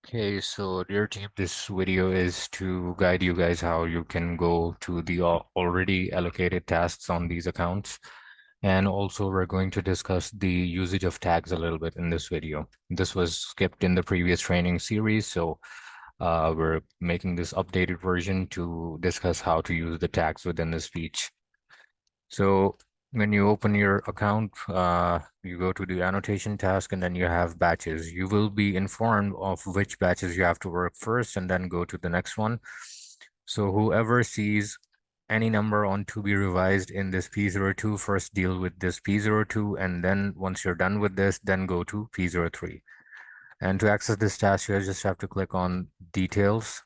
Okay, so dear team, this video is to guide you guys how you can go to the already allocated tasks on these accounts. And also we're going to discuss the usage of tags a little bit in this video. This was skipped in the previous training series, so we're making this updated version to discuss how to use the tags within the speech. So when you open your account, you go to the annotation task and then you have batches. You will be informed of which batches you have to work first and then go to the next one. So whoever sees any number on to be revised in this P02, first deal with this P02, and then once you're done with this, then go to P03. And to access this task, you just have to click on details,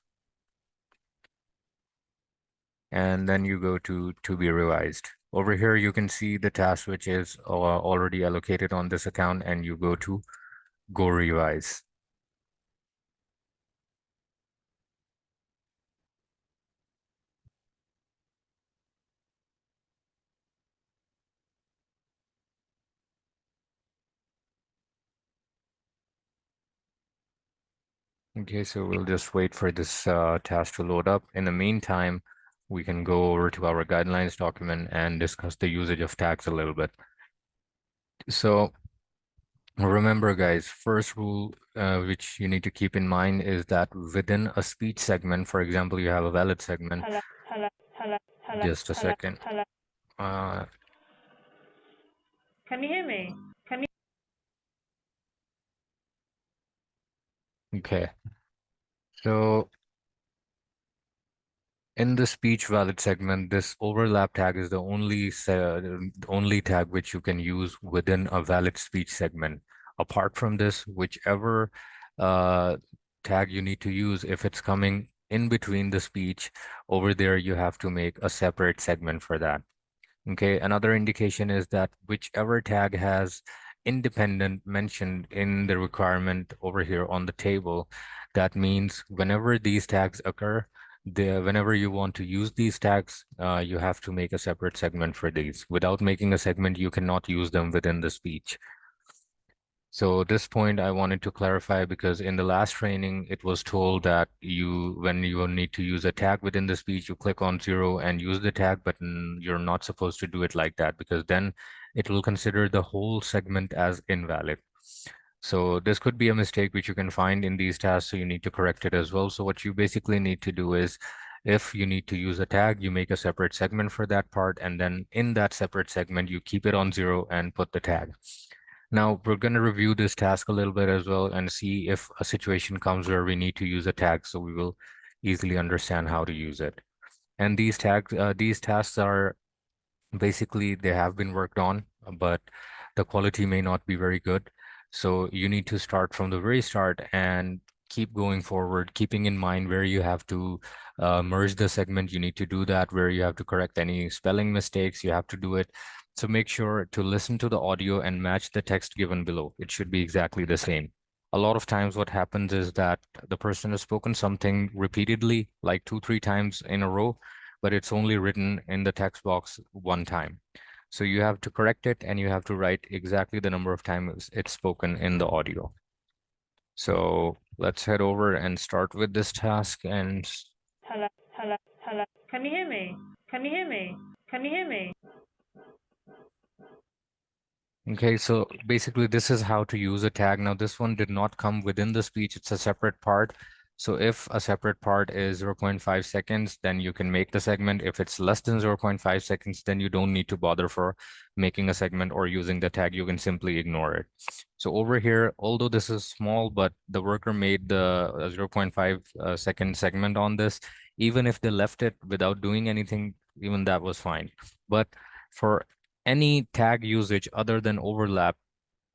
and then you go to be revised. Over here, you can see the task which is already allocated on this account, and you go to go revise. Okay, so we'll just wait for this task to load up. In the meantime, we can go over to our guidelines document and discuss the usage of tags a little bit. So remember, guys, first rule which you need to keep in mind is that within a speech segment, for example, you have a valid segment. Just a second. Uh, Can you hear me? okay. So in the speech valid segment, this overlap tag is the only tag which you can use within a valid speech segment. Apart from this, whichever uh, tag you need to use, if it's coming in between the speech, over there you have to make a separate segment for that. Okay, another indication is that whichever tag has independent mentioned in the requirement over here on the table, that means whenever these tags occur, whenever you want to use these tags, you have to make a separate segment for these. Without making a segment, you cannot use them within the speech. So this point I wanted to clarify because in the last training, it was told that when you need to use a tag within the speech, you click on 0 and use the tag, but you're not supposed to do it like that because then it will consider the whole segment as invalid. So this could be a mistake which you can find in these tasks, so you need to correct it as well. So what you basically need to do is if you need to use a tag, you make a separate segment for that part, and then in that separate segment, you keep it on 0 and put the tag. Now we're going to review this task a little bit as well and see if a situation comes where we need to use a tag, so we will easily understand how to use it. And these tasks are basically they have been worked on, but the quality may not be very good. So you need to start from the very start and keep going forward, keeping in mind where you have to merge the segment. You need to do that. Where you have to correct any spelling mistakes, you have to do it. So make sure to listen to the audio and match the text given below. It should be exactly the same. A lot of times what happens is that the person has spoken something repeatedly, like 2, 3 times in a row, but it's only written in the text box one time. So you have to correct it and you have to write exactly the number of times it's spoken in the audio. So let's head over and start with this task and Hello. Can you hear me? Can you hear me? Can you hear me? okay, so basically this is how to use a tag. Now this one did not come within the speech, it's a separate part. So if a separate part is 0.5 seconds, then you can make the segment. If it's less than 0.5 seconds, then you don't need to bother for making a segment or using the tag. You can simply ignore it. So over here, although this is small, but the worker made the 0.5 second segment on this. Even if they left it without doing anything, even that was fine. But for any tag usage other than overlap,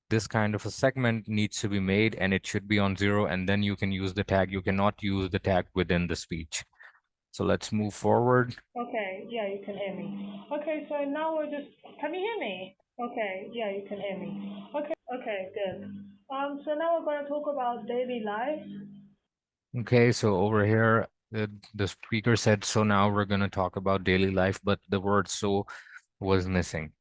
this kind of a segment needs to be made and it should be on 0, and then you can use the tag. You cannot use the tag within the speech. So let's move forward. Okay, yeah, you can hear me. Okay, so now can you hear me? Okay, yeah, you can hear me. Okay, good. So now we're going to talk about daily life. Okay, so over here, the speaker said, so now we're going to talk about daily life, but the word so was missing.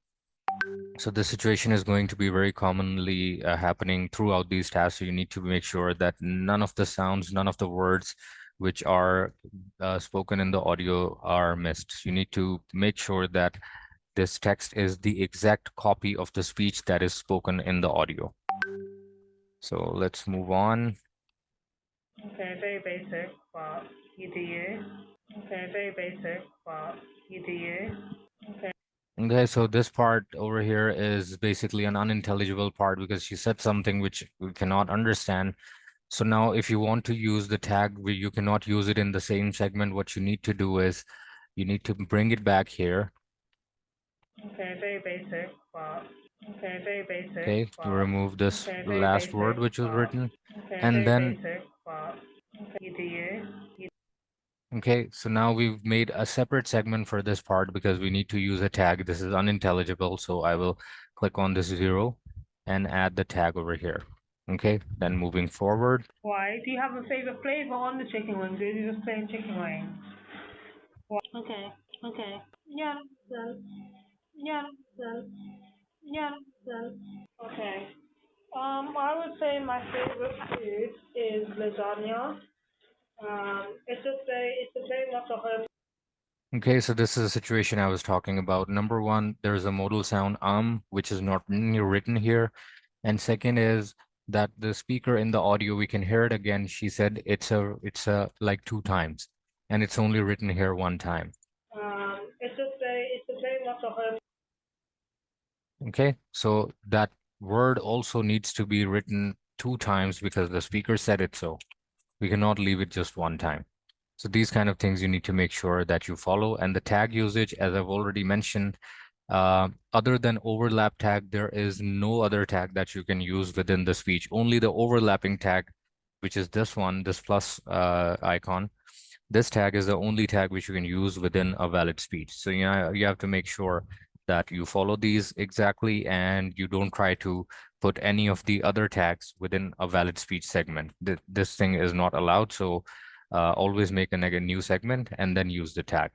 So this situation is going to be very commonly happening throughout these tasks. So you need to make sure that none of the sounds, none of the words which are spoken in the audio are missed. You need to make sure that this text is the exact copy of the speech that is spoken in the audio. So let's move on. Okay, very basic, but you do you. Okay, very basic, but you do you. Okay. Okay, so this part over here is basically an unintelligible part because she said something which we cannot understand. So now if you want to use the tag where you cannot use it in the same segment, what you need to do is you need to bring it back here. Okay, very basic, but okay, very basic, Okay, to but remove this okay, very last basic, word which was but written. okay, And very then, basic, but okay, you do you. okay, so now we've made a separate segment for this part because we need to use a tag. This is unintelligible, so I will click on this 0 and add the tag over here. Okay, then moving forward. Why? Do you have a favorite flavor on the chicken wings? Or are you just plain chicken wings? Why? Okay, okay. Yeah, so, yeah, so, yeah, so. Okay. I would say my favorite food is lasagna. It's very much a home. Okay, so this is a situation I was talking about. Number one, there's a modal sound which is not written here. And second is that the speaker in the audio, we can hear it again. She said it's a like 2 times, and it's only written here 1 time. It's very much a home. Okay, so that word also needs to be written 2 times because the speaker said it so. We cannot leave it just 1 time. So these kind of things you need to make sure that you follow. And the tag usage, as I've already mentioned, other than overlap tag, there is no other tag that you can use within the speech. Only the overlapping tag, which is this one, this plus icon. This tag is the only tag which you can use within a valid speech. So you have to make sure that you follow these exactly and you don't try to put any of the other tags within a valid speech segment. This thing is not allowed. So always make a new segment and then use the tag.